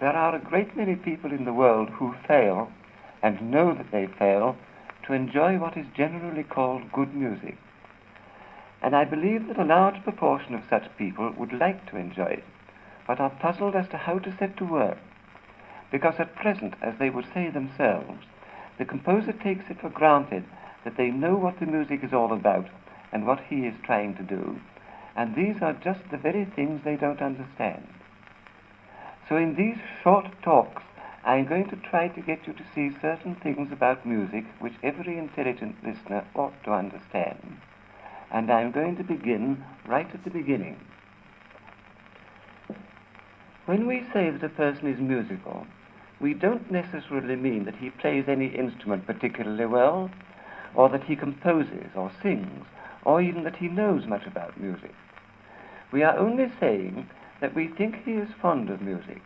There are a great many people in the world who fail, and know that they fail, to enjoy what is generally called good music. And I believe that a large proportion of such people would like to enjoy it, but are puzzled as to how to set to work, because at present, as they would say themselves, the composer takes it for granted that they know what the music is all about and what he is trying to do, and these are just the very things they don't understand. So in these short talks, I am going to try to get you to see certain things about music which every intelligent listener ought to understand. And I am going to begin right at the beginning. When we say that a person is musical, we don't necessarily mean that he plays any instrument particularly well, or that he composes or sings, or even that he knows much about music. We are only saying that we think he is fond of music,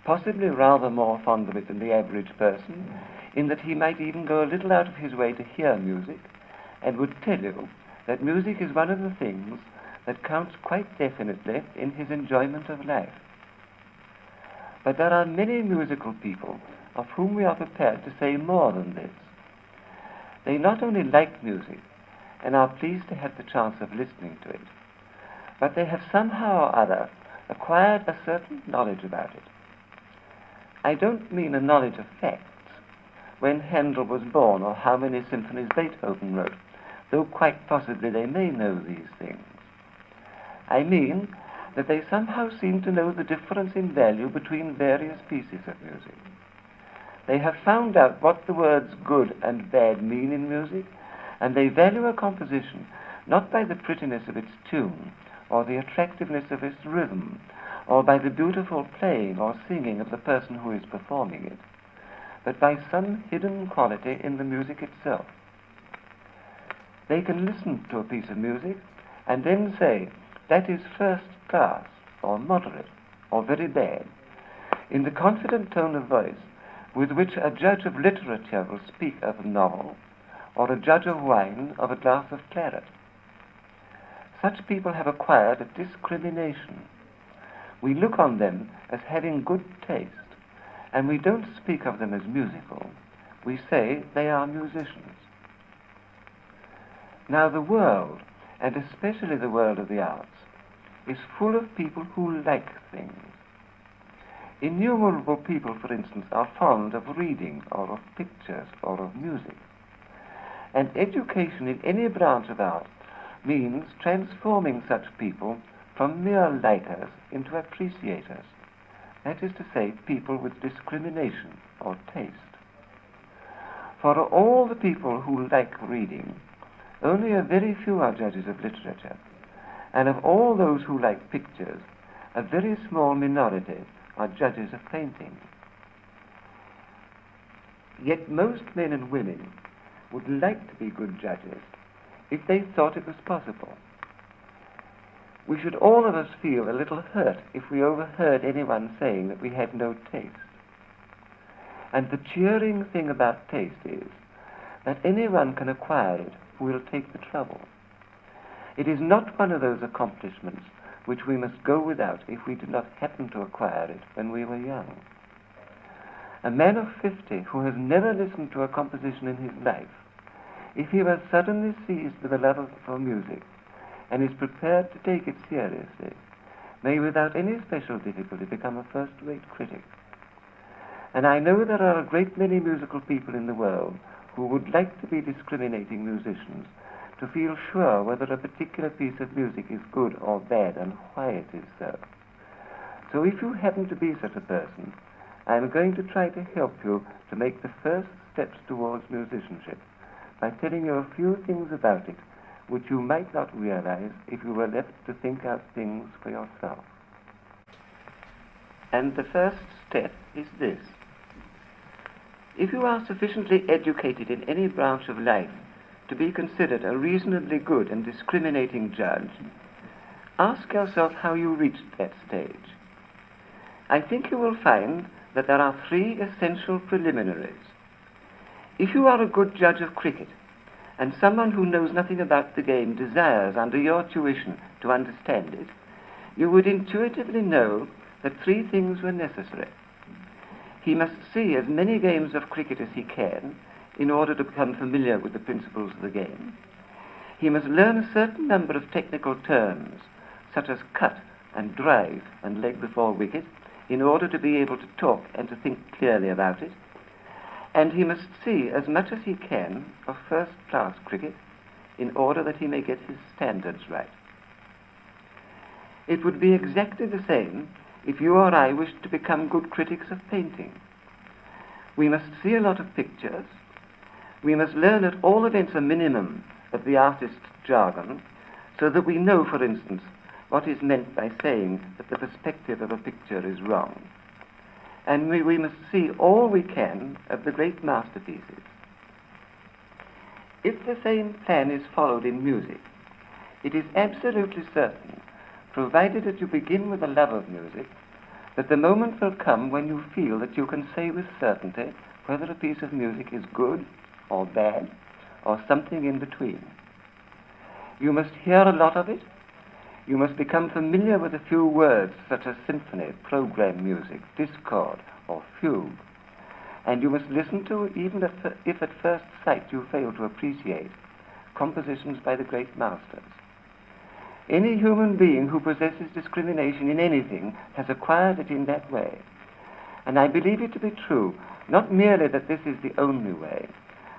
possibly rather more fond of it than the average person, in that he might even go a little out of his way to hear music, and would tell you that music is one of the things that counts quite definitely in his enjoyment of life. But there are many musical people of whom we are prepared to say more than this. They not only like music and are pleased to have the chance of listening to it, but they have somehow or other acquired a certain knowledge about it. I don't mean a knowledge of facts, when Handel was born or how many symphonies Beethoven wrote, though quite possibly they may know these things. I mean that they somehow seem to know the difference in value between various pieces of music. They have found out what the words good and bad mean in music, and they value a composition not by the prettiness of its tune, or the attractiveness of its rhythm, or by the beautiful playing or singing of the person who is performing it, but by some hidden quality in the music itself. They can listen to a piece of music and then say, that is first class, or moderate, or very bad, in the confident tone of voice with which a judge of literature will speak of a novel, or a judge of wine of a glass of claret. Such people have acquired a discrimination. We look on them as having good taste, and we don't speak of them as musical. We say they are musicians. Now the world, and especially the world of the arts, is full of people who like things. Innumerable people, for instance, are fond of reading, or of pictures, or of music. And education in any branch of art means transforming such people from mere likers into appreciators, that is to say, people with discrimination or taste. For all the people who like reading, only a very few are judges of literature, and of all those who like pictures, a very small minority are judges of painting. Yet most men and women would like to be good judges if they thought it was possible. We should all of us feel a little hurt if we overheard anyone saying that we had no taste. And the cheering thing about taste is that anyone can acquire it who will take the trouble. It is not one of those accomplishments which we must go without if we did not happen to acquire it when we were young. A man of 50 who has never listened to a composition in his life, if he was suddenly seized with a love for music and is prepared to take it seriously, may without any special difficulty become a first-rate critic. And I know there are a great many musical people in the world who would like to be discriminating musicians, to feel sure whether a particular piece of music is good or bad and why it is so. So if you happen to be such a person, I am going to try to help you to make the first steps towards musicianship by telling you a few things about it which you might not realize if you were left to think out things for yourself. And the first step is this. If you are sufficiently educated in any branch of life to be considered a reasonably good and discriminating judge, ask yourself how you reached that stage. I think you will find that there are 3 essential preliminaries. If you are a good judge of cricket, and someone who knows nothing about the game desires, under your tuition, to understand it, you would intuitively know that 3 things were necessary. He must see as many games of cricket as he can in order to become familiar with the principles of the game. He must learn a certain number of technical terms, such as cut and drive and leg before wicket, in order to be able to talk and to think clearly about it. And he must see as much as he can of first-class cricket in order that he may get his standards right. It would be exactly the same if you or I wished to become good critics of painting. We must see a lot of pictures. We must learn at all events a minimum of the artist's jargon, so that we know, for instance, what is meant by saying that the perspective of a picture is wrong. And we must see all we can of the great masterpieces. If the same plan is followed in music, it is absolutely certain, provided that you begin with a love of music, that the moment will come when you feel that you can say with certainty whether a piece of music is good or bad or something in between. You must hear a lot of it. You must become familiar with a few words such as symphony, program music, discord, or fugue. And you must listen to, even if at first sight you fail to appreciate, compositions by the great masters. Any human being who possesses discrimination in anything has acquired it in that way. And I believe it to be true, not merely that this is the only way,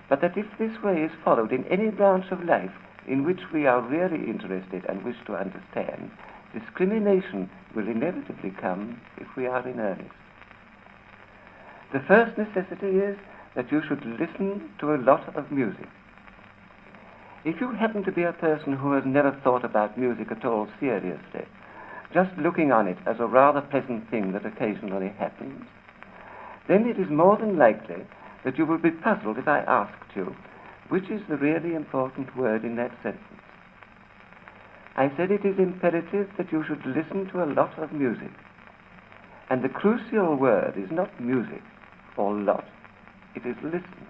but that if this way is followed in any branch of life in which we are really interested and wish to understand, discrimination will inevitably come if we are in earnest. The first necessity is that you should listen to a lot of music. If you happen to be a person who has never thought about music at all seriously, just looking on it as a rather pleasant thing that occasionally happens, then it is more than likely that you will be puzzled if I asked you which is the really important word in that sentence. I said it is imperative that you should listen to a lot of music. And the crucial word is not music or lot, it is listen.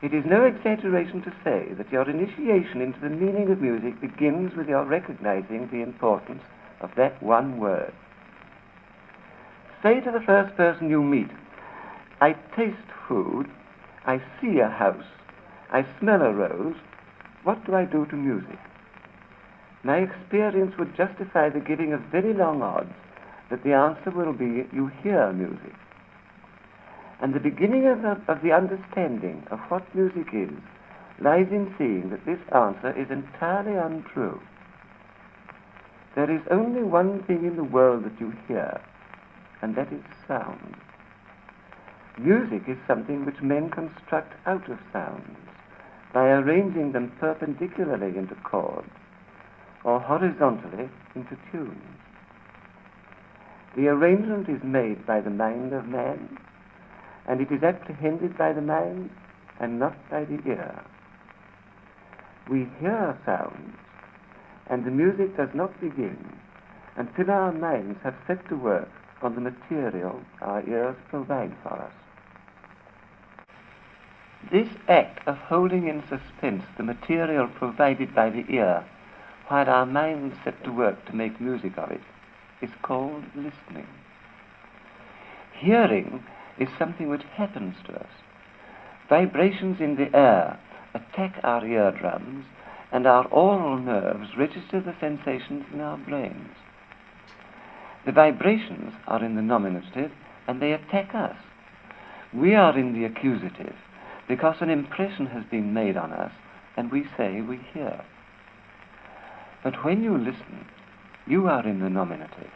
It is no exaggeration to say that your initiation into the meaning of music begins with your recognizing the importance of that one word. Say to the first person you meet, I taste food, I see a house, I smell a rose, what do I do to music? My experience would justify the giving of very long odds that the answer will be you hear music. And the beginning of the understanding of what music is lies in seeing that this answer is entirely untrue. There is only one thing in the world that you hear, and that is sound. Music is something which men construct out of sounds by arranging them perpendicularly into chords or horizontally into tunes. The arrangement is made by the mind of man, and it is apprehended by the mind and not by the ear. We hear sounds, and the music does not begin until our minds have set to work on the material our ears provide for us. This act of holding in suspense the material provided by the ear while our minds set to work to make music of it is called listening. Hearing is something which happens to us. Vibrations in the air attack our eardrums, and our aural nerves register the sensations in our brains. The vibrations are in the nominative, and they attack us. We are in the accusative, because an impression has been made on us, and we say we hear. But when you listen, you are in the nominative.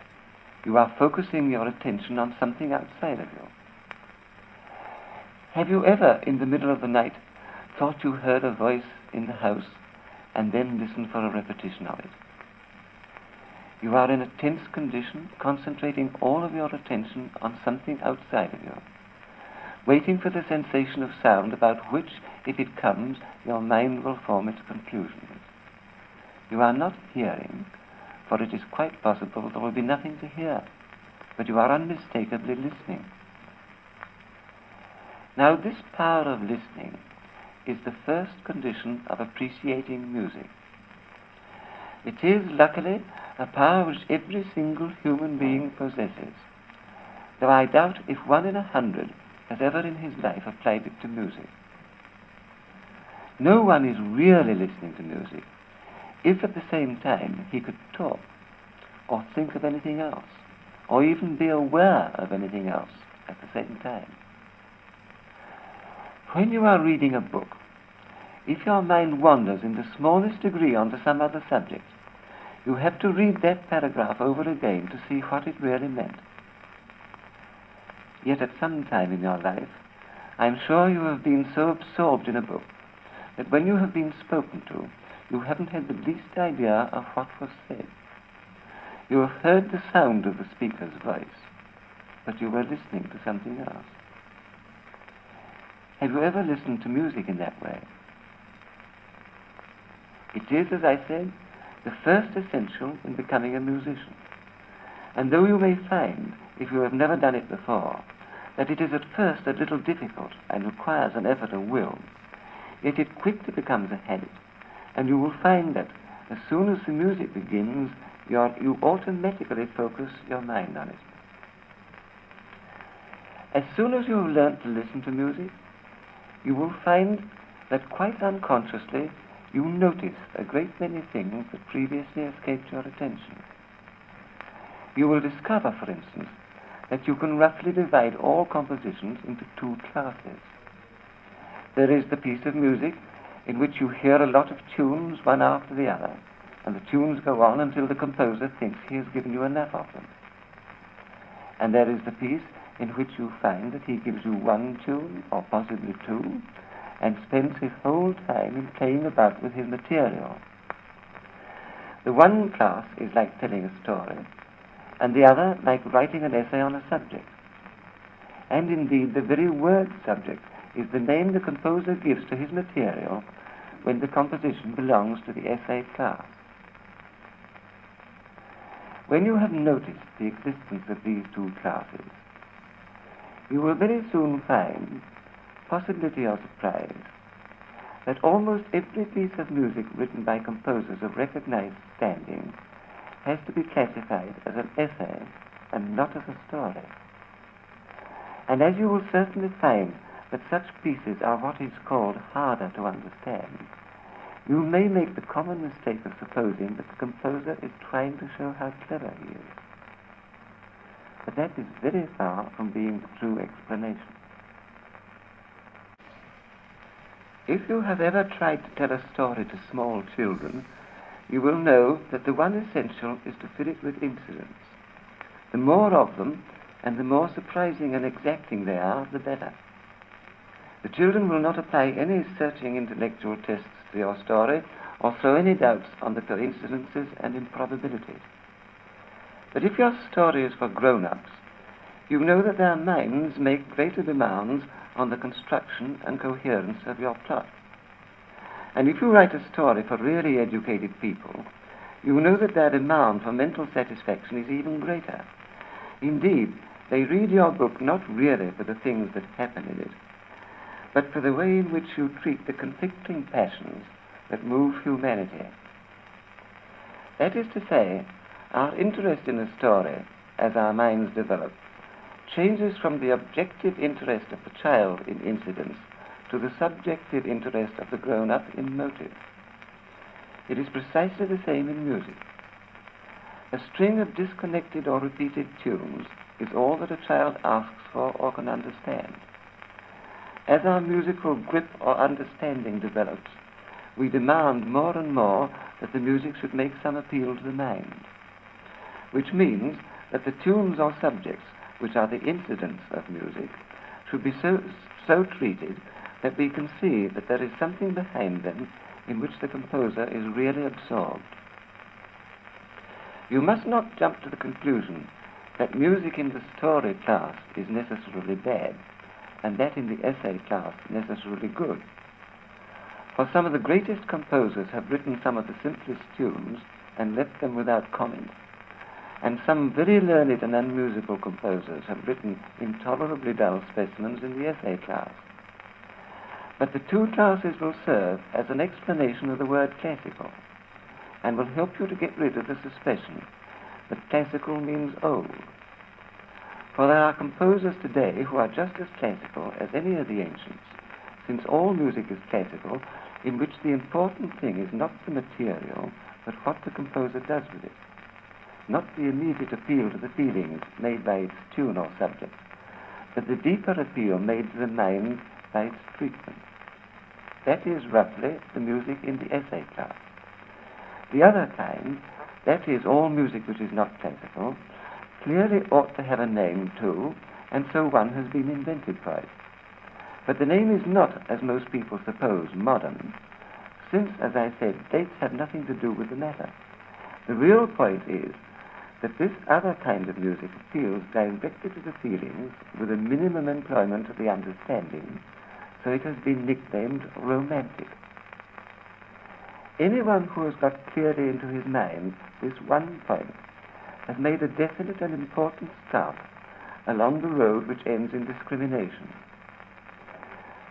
You are focusing your attention on something outside of you. Have you ever, in the middle of the night, thought you heard a voice in the house and then listened for a repetition of it? You are in a tense condition, concentrating all of your attention on something outside of you, waiting for the sensation of sound about which, if it comes, your mind will form its conclusions. You are not hearing, for it is quite possible there will be nothing to hear, but you are unmistakably listening. Now, this power of listening is the first condition of appreciating music. It is, luckily, a power which every single human being possesses. though I doubt if 1 in 100 has ever in his life applied it to music. No one is really listening to music if at the same time he could talk, or think of anything else, or even be aware of anything else at the same time. When you are reading a book, if your mind wanders in the smallest degree onto some other subject, you have to read that paragraph over again to see what it really meant. Yet at some time in your life, I am sure you have been so absorbed in a book that when you have been spoken to, you haven't had the least idea of what was said. You have heard the sound of the speaker's voice, but you were listening to something else. Have you ever listened to music in that way? It is, as I said, the first essential in becoming a musician. And though you may find, if you have never done it before, that it is at first a little difficult and requires an effort of will, yet it quickly becomes a habit, and you will find that as soon as the music begins, you automatically focus your mind on it. As soon as you have learnt to listen to music, you will find that quite unconsciously you notice a great many things that previously escaped your attention. You will discover, for instance, that you can roughly divide all compositions into 2 classes. There is the piece of music in which you hear a lot of tunes one after the other, and the tunes go on until the composer thinks he has given you enough of them. And there is the piece in which you find that he gives you 1 tune, or possibly 2, and spends his whole time in playing about with his material. The one class is like telling a story, and the other like writing an essay on a subject. And indeed, the very word subject is the name the composer gives to his material when the composition belongs to the essay class. When you have noticed the existence of these 2 classes, you will very soon find, possibly to your surprise, that almost every piece of music written by composers of recognized standing has to be classified as an essay and not as a story. And as you will certainly find that such pieces are what is called harder to understand, you may make the common mistake of supposing that the composer is trying to show how clever he is. But that is very far from being the true explanation. If you have ever tried to tell a story to small children, you will know that the one essential is to fill it with incidents. The more of them, and the more surprising and exacting they are, the better. The children will not apply any searching intellectual tests to your story, or throw any doubts on the coincidences and improbabilities. But if your story is for grown-ups, you know that their minds make greater demands on the construction and coherence of your plot. And if you write a story for really educated people, you know that their demand for mental satisfaction is even greater. Indeed, they read your book not really for the things that happen in it, but for the way in which you treat the conflicting passions that move humanity. That is to say, our interest in a story, as our minds develop, changes from the objective interest of the child in incidents to the subjective interest of the grown-up in motive. It is precisely the same in music. A string of disconnected or repeated tunes is all that a child asks for or can understand. As our musical grip or understanding develops, we demand more and more that the music should make some appeal to the mind, which means that the tunes or subjects, which are the incidents of music, should be so treated that we can see that there is something behind them in which the composer is really absorbed. You must not jump to the conclusion that music in the story class is necessarily bad, and that in the essay class necessarily good. For some of the greatest composers have written some of the simplest tunes and left them without comment, and some very learned and unmusical composers have written intolerably dull specimens in the essay class. But the 2 classes will serve as an explanation of the word classical, and will help you to get rid of the suspicion that classical means old. For there are composers today who are just as classical as any of the ancients, since all music is classical, in which the important thing is not the material, but what the composer does with it, not the immediate appeal to the feelings made by its tune or subject, but the deeper appeal made to the mind by its treatment. That is roughly the music in the essay class. The other kind, that is all music which is not classical, clearly ought to have a name too, and so one has been invented for it. But the name is not, as most people suppose, modern, since, as I said, dates have nothing to do with the matter. The real point is that this other kind of music appeals directly to the feelings with a minimum employment of the understanding, so it has been nicknamed romantic. Anyone who has got clearly into his mind this one point has made a definite and important start along the road which ends in discrimination.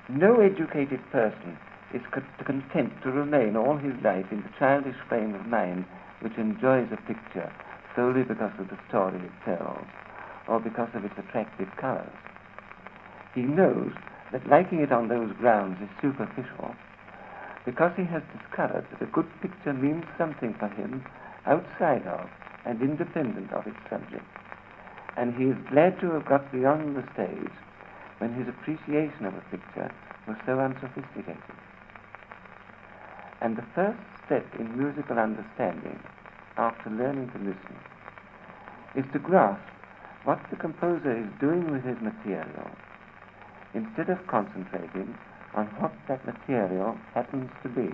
No educated person is content to remain all his life in the childish frame of mind which enjoys a picture solely because of the story it tells, or because of its attractive colors. He knows that liking it on those grounds is superficial, because he has discovered that a good picture means something for him outside of and independent of its subject, and he is glad to have got beyond the stage when his appreciation of a picture was so unsophisticated. And the first step in musical understanding, after learning to listen, is to grasp what the composer is doing with his material, instead of concentrating on what that material happens to be.